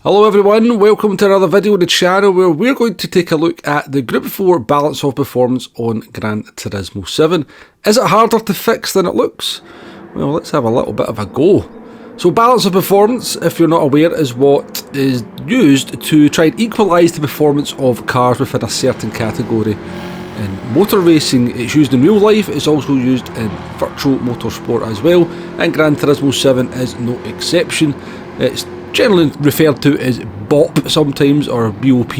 Hello everyone, welcome to another video on the channel where we're going to take a look at the Group 4 balance of performance on Gran Turismo 7. Is it harder to fix than it looks? Well, let's have a little bit of a go. So balance of performance, if you're not aware, is what is used to try and equalise the performance of cars within a certain category. In motor racing, it's used in real life, it's also used in virtual motorsport as well, and Gran Turismo 7 is no exception. It's generally referred to as BOP sometimes, or BOP.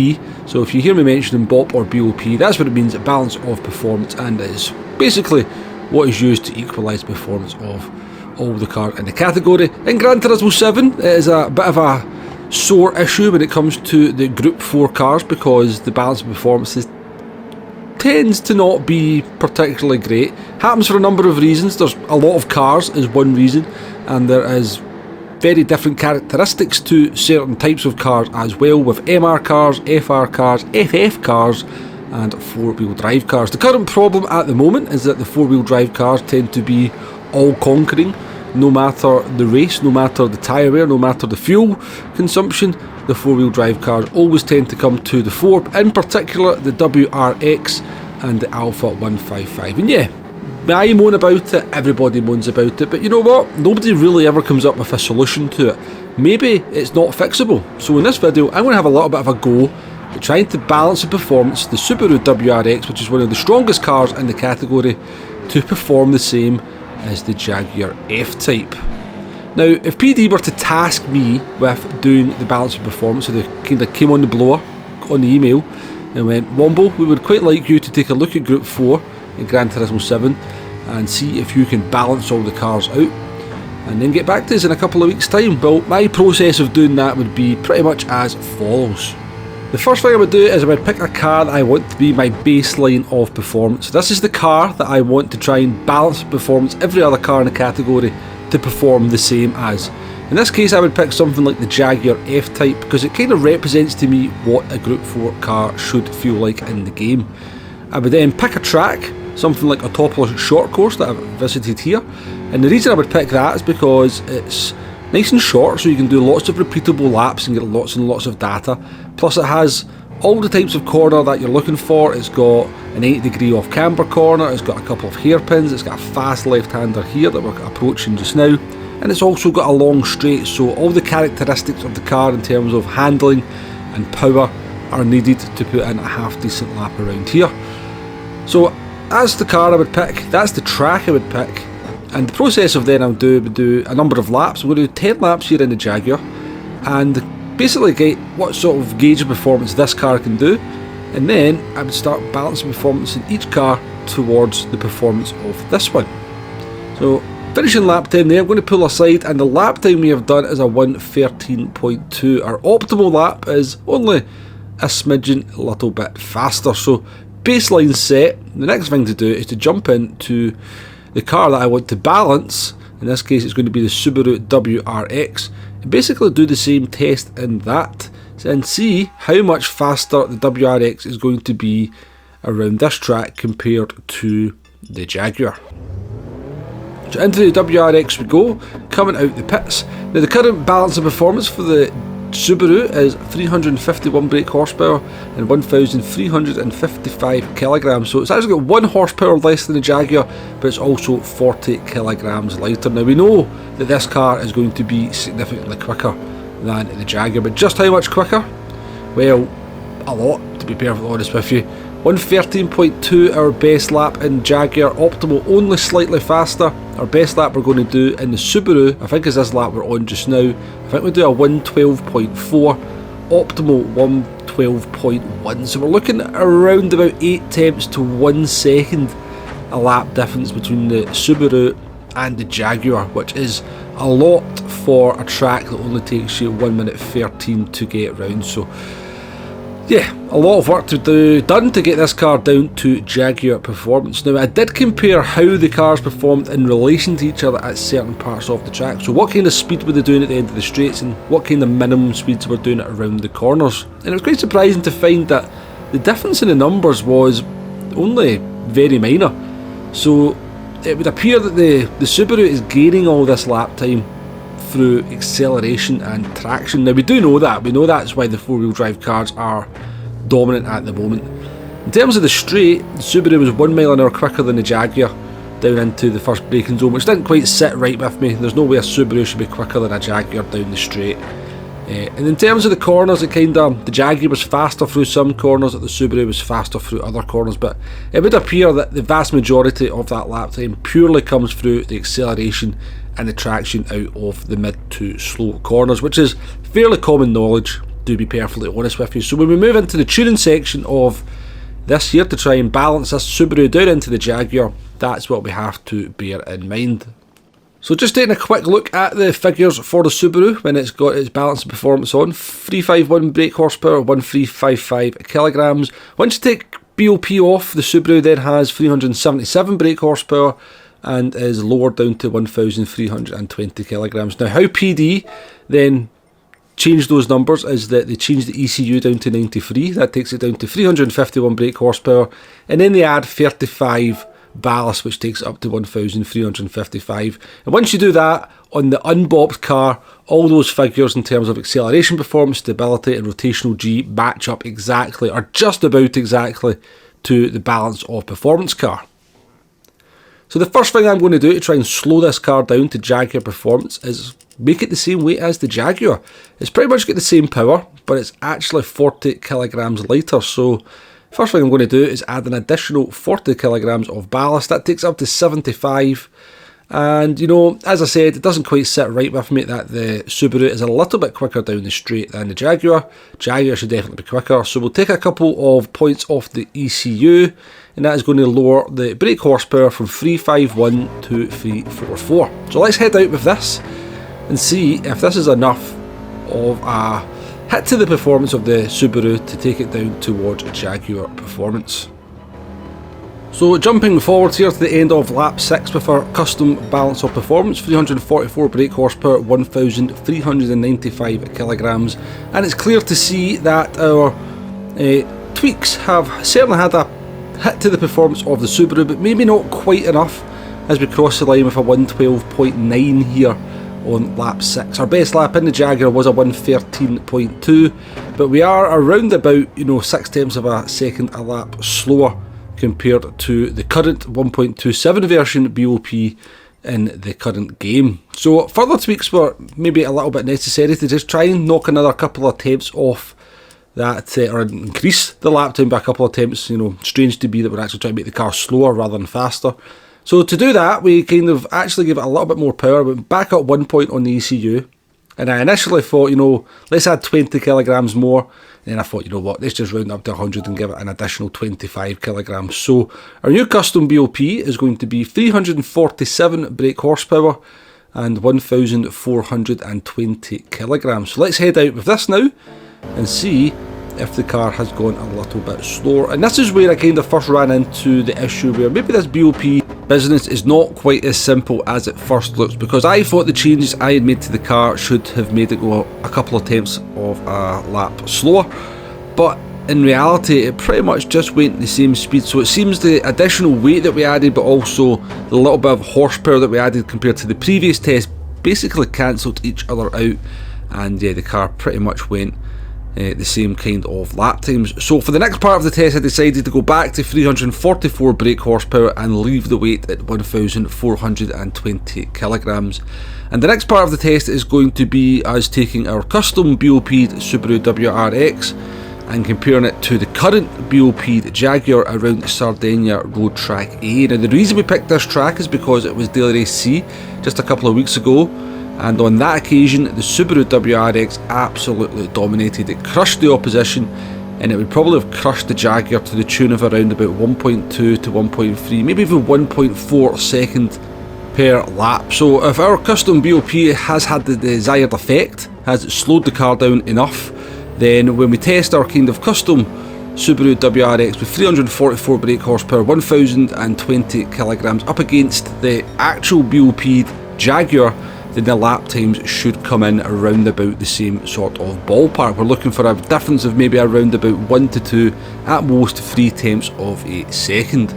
So if you hear me mentioning BOP or BOP, that's what it means, a balance of performance, and it is basically what is used to equalise performance of all the cars in the category. In Gran Turismo 7, it is a bit of a sore issue when it comes to the Group 4 cars, because the balance of performances tends to not be particularly great. Happens for a number of reasons. There's a lot of cars is one reason, and there is very different characteristics to certain types of cars as well, with MR cars, FR cars, FF cars and four-wheel drive cars. The current problem at the moment is that the four-wheel drive cars tend to be all-conquering. No matter the race, no matter the tyre wear, no matter the fuel consumption, the four-wheel drive cars always tend to come to the fore, in particular the WRX and the Alpha 155. And yeah, I moan about it, everybody moans about it, but you know what? Nobody really ever comes up with a solution to it. Maybe it's not fixable. So in this video, I'm going to have a little bit of a go at trying to balance the performance of the Subaru WRX, which is one of the strongest cars in the category, to perform the same as the Jaguar F-type. Now, if PD were to task me with doing the balance of performance, so they kind of came on the blower, on the email, and went, Wombo, we would quite like you to take a look at Group 4 in Gran Turismo 7 and see if you can balance all the cars out and then get back to us in a couple of weeks time. Well, my process of doing that would be pretty much as follows. The first thing I would do is I would pick a car that I want to be my baseline of performance. This is the car that I want to try and balance performance every other car in the category to perform the same as. In this case, I would pick something like the Jaguar F-type, because it kind of represents to me what a Group 4 car should feel like in the game. I would then pick a track, something like a Autopolis short course that I've visited here, and the reason I would pick that is because it's nice and short, so you can do lots of repeatable laps and get lots and lots of data. Plus it has all the types of corner that you're looking for. It's got an 80-degree off camber corner, it's got a couple of hairpins, it's got a fast left-hander here that we're approaching just now, and it's also got a long straight, so all the characteristics of the car in terms of handling and power are needed to put in a half-decent lap around here. So that's the car I would pick, that's the track I would pick, and the process of then I would do a number of laps. We're going to do 10 laps here in the Jaguar and basically get what sort of gauge of performance this car can do, and then I would start balancing performance in each car towards the performance of this one. So finishing lap 10 there, I'm going to pull aside, and the lap time we have done is a 1:13.2. Our optimal lap is only a smidgen little bit faster. So baseline set, the next thing to do is to jump into the car that I want to balance. In this case it's going to be the Subaru WRX, and basically do the same test in that and see how much faster the WRX is going to be around this track compared to the Jaguar. So into the WRX we go, coming out the pits. Now the current balance of performance for the Subaru is 351 brake horsepower and 1,355 kilograms, so it's actually got 1 horsepower less than the Jaguar, but it's also 40 kilograms lighter. Now we know that this car is going to be significantly quicker than the Jaguar, but just how much quicker? Well, a lot, to be perfectly honest with you. 1:13.2 our best lap in Jaguar, optimal only slightly faster. Our best lap we're going to do in the Subaru, I think is this lap we're on just now, I think we do a 1:12.4, optimal 1:12.1, so we're looking at around about 8 tenths to 1 second a lap difference between the Subaru and the Jaguar, which is a lot for a track that only takes you 1:13 to get round. So yeah, a lot of work to do done to get this car down to Jaguar performance. Now I did compare how the cars performed in relation to each other at certain parts of the track. So what kind of speed were they doing at the end of the straights, and what kind of minimum speeds were doing around the corners. And it was quite surprising to find that the difference in the numbers was only very minor. So it would appear that the Subaru is gaining all this lap time through acceleration and traction. Now we do know that, we know that's why the four-wheel drive cars are dominant at the moment. In terms of the straight, the Subaru was 1 mile an hour quicker than the Jaguar down into the first braking zone, which didn't quite sit right with me. There's no way a Subaru should be quicker than a Jaguar down the straight. And in terms of the corners, the Jaguar was faster through some corners, the Subaru was faster through other corners, but it would appear that the vast majority of that lap time purely comes through the acceleration and the traction out of the mid to slow corners, which is fairly common knowledge, to be perfectly honest with you. So when we move into the tuning section of this here to try and balance this Subaru down into the Jaguar, that's what we have to bear in mind. So just taking a quick look at the figures for the Subaru when it's got its balance and performance on. 351 brake horsepower, 1355 kilograms. Once you take BOP off, the Subaru then has 377 brake horsepower and is lowered down to 1320 kilograms. Now how PD then changed those numbers is that they changed the ECU down to 93. That takes it down to 351 brake horsepower, and then they add 35 ballast, which takes it up to 1355. And once you do that on the unbopped car, all those figures in terms of acceleration performance, stability and rotational G match up exactly, or just about exactly, to the balance of performance car. So the first thing I'm going to do to try and slow this car down to Jaguar performance is make it the same weight as the Jaguar. It's pretty much got the same power, but it's actually 40 kilograms lighter. So first thing I'm going to do is add an additional 40 kilograms of ballast. That takes up to 75. And you know, as I said, it doesn't quite sit right with me that the Subaru is a little bit quicker down the straight than the Jaguar. Jaguar should definitely be quicker. So we'll take a couple of points off the ECU, and that is going to lower the brake horsepower from 351 to 344. So let's head out with this and see if this is enough of a hit to the performance of the Subaru to take it down towards Jaguar performance. So jumping forward here to the end of lap 6 with our custom balance of performance, 344 brake horsepower, 1395 kilograms, and it's clear to see that our tweaks have certainly had a hit to the performance of the Subaru, but maybe not quite enough as we cross the line with a 112.9 here on lap 6. Our best lap in the Jaguar was a 113.2, but we are around about 0.6 of a second a lap slower compared to the current 1.27 version BOP in the current game. So further tweaks were maybe a little bit necessary to just try and knock another couple of attempts off that, or increase the lap time by a couple of attempts. Strange to be that we're actually trying to make the car slower rather than faster. So to do that, we kind of actually give it a little bit more power, but back up 1 point on the ECU. And I initially thought, let's add 20 kilograms more. And then I thought, let's just round up to 100 and give it an additional 25 kilograms. So our new custom BOP is going to be 347 brake horsepower and 1420 kilograms. So let's head out with this now and see if the car has gone a little bit slower. And this is where I kind of first ran into the issue where maybe this BOP business is not quite as simple as it first looks, because I thought the changes I had made to the car should have made it go a couple of tenths of a lap slower, but in reality it pretty much just went the same speed. So it seems the additional weight that we added, but also the little bit of horsepower that we added compared to the previous test, basically cancelled each other out, and yeah, the car pretty much went the same kind of lap times. So for the next part of the test I decided to go back to 344 brake horsepower and leave the weight at 1420 kilograms. And the next part of the test is going to be us taking our custom BOP'd Subaru WRX and comparing it to the current BOP'd Jaguar around Sardinia Road Track A. Now the reason we picked this track is because it was Daily Race C just a couple of weeks ago, and on that occasion the Subaru WRX absolutely dominated. It crushed the opposition, and it would probably have crushed the Jaguar to the tune of around about 1.2 to 1.3, maybe even 1.4 second per lap. So if our custom BOP has had the desired effect, has it slowed the car down enough, then when we test our kind of custom Subaru WRX with 344 brake horsepower, 1020 kilograms up against the actual BOP Jaguar, then the lap times should come in around about the same sort of ballpark. We're looking for a difference of maybe around about 1 to 2, at most 3 tenths of a second.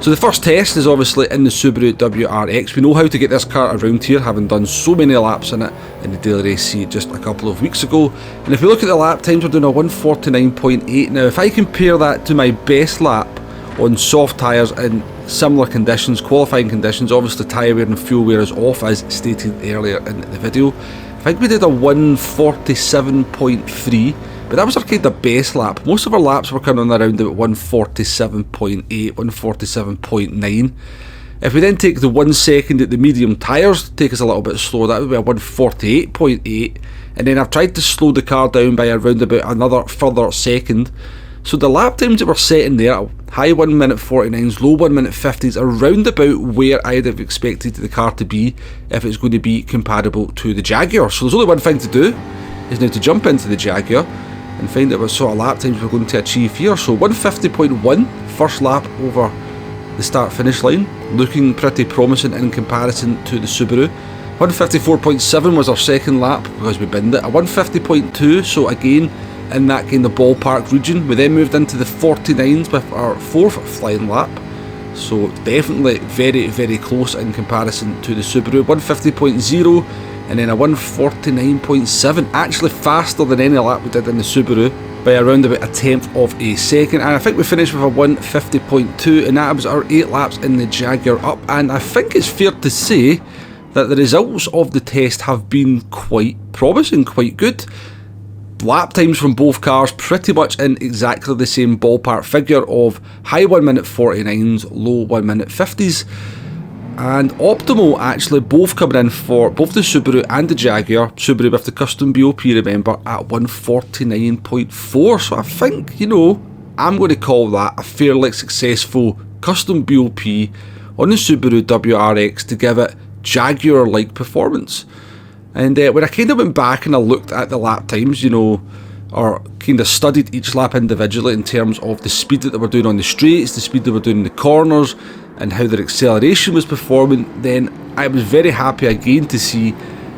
So the first test is obviously in the Subaru WRX. We know how to get this car around here, having done so many laps in it in the Daily Race C just a couple of weeks ago. And if we look at the lap times, we're doing a 1:49.8. Now if I compare that to my best lap on soft tyres in similar conditions, qualifying conditions, obviously tyre wear and fuel wear is off as stated earlier in the video. I think we did a 1:47.3. But that was our kind of best lap. Most of our laps were coming around about 1:47.8, 1:47.9. If we then take the 1 second at the medium tyres, take us a little bit slower, that would be a 1:48.8. And then I've tried to slow the car down by around about another further second. So the lap times that were set in there, high 1:49s, low 1:50s, around about where I'd have expected the car to be if it's going to be compatible to the Jaguar. So there's only one thing to do, is now to jump into the Jaguar and find out what sort of lap times we're going to achieve here. So 1:50.1, first lap over the start finish line, looking pretty promising in comparison to the Subaru. 1:54.7 was our second lap because we binned it. A 1:50.2, so again in that kind of ballpark region. We then moved into the 49s with our fourth flying lap, so definitely very, very close in comparison to the Subaru. 1:50.0 and then a 1:49.7, actually faster than any lap we did in the Subaru by around about a tenth of a second. And I think we finished with a 1:50.2, and that was our 8 laps in the Jaguar up. And I think it's fair to say that the results of the test have been quite promising, quite good. Lap times from both cars pretty much in exactly the same ballpark figure of high 1:49s, low 1:50s. And optimal actually both coming in for both the Subaru and the Jaguar. Subaru with the custom BOP, remember, at 1:49.4. So I think, you know, I'm going to call that a fairly successful custom BOP on the Subaru WRX to give it Jaguar-like performance. And when I kind of went back and I looked at the lap times, you know, or kind of studied each lap individually in terms of the speed that they were doing on the straights, the speed they were doing in the corners, and how their acceleration was performing, then I was very happy again to see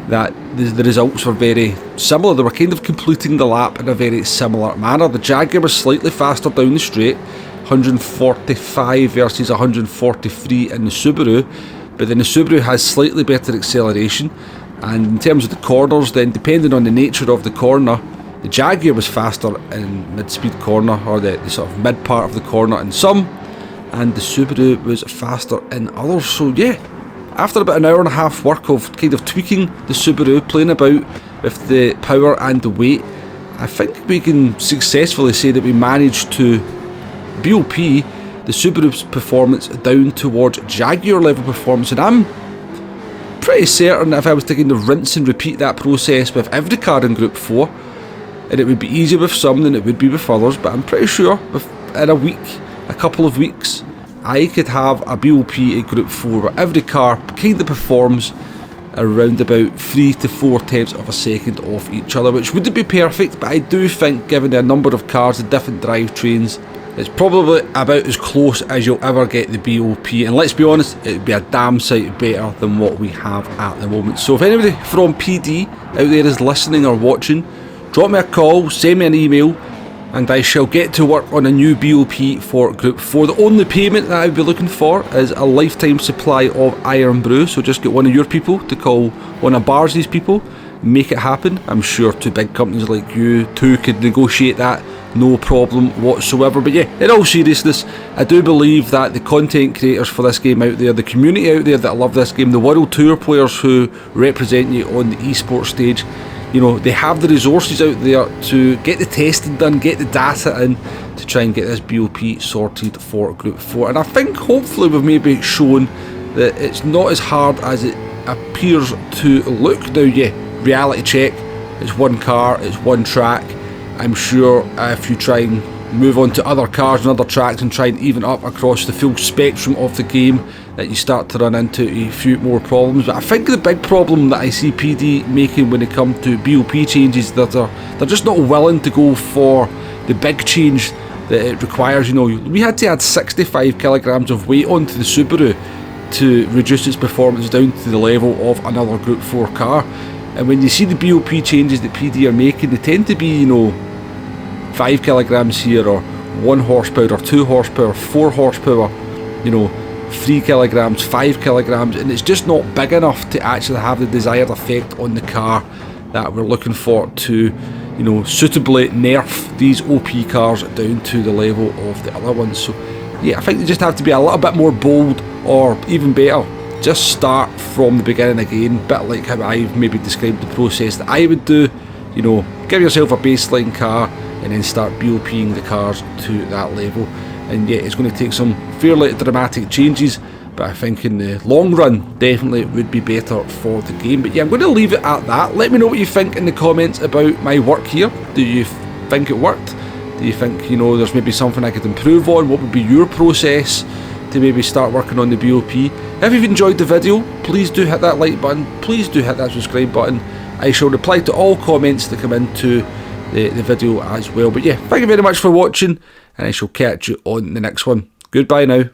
that the results were very similar. They were kind of completing the lap in a very similar manner. The Jaguar was slightly faster down the straight, 145 versus 143 in the Subaru, but then the Subaru has slightly better acceleration. And in terms of the corners, then depending on the nature of the corner, the Jaguar was faster in mid-speed corner, or the sort of mid part of the corner in some, and the Subaru was faster in others. So yeah, after about an hour and a half work of kind of tweaking the Subaru, playing about with the power and the weight, I think we can successfully say that we managed to BOP the Subaru's performance down towards Jaguar level performance. And I'm pretty certain if I was to kind of rinse and repeat that process with every car in Group 4, and it would be easier with some than it would be with others, but I'm pretty sure in a week, a couple of weeks, I could have a BOP at Group 4 where every car kind of performs around about 3 to 4 tenths of a second off each other, which wouldn't be perfect, but I do think given the number of cars, the different drivetrains, it's probably about as close as you'll ever get the BOP, and let's be honest, it'd be a damn sight better than what we have at the moment. So if anybody from PD out there is listening or watching, drop me a call, send me an email, and I shall get to work on a new BOP for Group 4. The only payment that I would be looking for is a lifetime supply of Iron Brew, so just get one of your people to call one of Barsley's people, make it happen. I'm sure two big companies like you two could negotiate that, no problem whatsoever. But yeah, in all seriousness, I do believe that the content creators for this game out there, the community out there that love this game, the World Tour players who represent you on the esports stage, you know, they have the resources out there to get the testing done, get the data in, to try and get this BOP sorted for Group 4. And I think hopefully we've maybe shown that it's not as hard as it appears to look. Now yeah, reality check, it's one car, it's one track. I'm sure if you try and move on to other cars and other tracks and try and even up across the full spectrum of the game, that you start to run into a few more problems. But I think the big problem that I see PD making when it comes to BOP changes, that they're just not willing to go for the big change that it requires. You know, we had to add 65 kilograms of weight onto the Subaru to reduce its performance down to the level of another Group 4 car. And when you see the BOP changes that PD are making, they tend to be, you know, 5 kilograms here, or 1 horsepower, or 2 horsepower, 4 horsepower. you know, 3 kilograms, 5 kilograms, and it's just not big enough to actually have the desired effect on the car that we're looking for to, you know, suitably nerf these OP cars down to the level of the other ones. So yeah, I think they just have to be a little bit more bold, or even better, just start from the beginning again, bit like how I've maybe described the process that I would do. You know, give yourself a baseline car and then start BOPing the cars to that level. And yeah, it's going to take some fairly dramatic changes, but I think in the long run definitely would be better for the game. But yeah, I'm going to leave it at that. Let me know what you think in the comments about my work here. Do you think it worked? Do you think, you know, there's maybe something I could improve on? What would be your process to maybe start working on the BOP? If you've enjoyed the video, please do hit that like button, please do hit that subscribe button. I shall reply to all comments that come into the video as well. But yeah, thank you very much for watching, and I shall catch you on the next one. Goodbye now.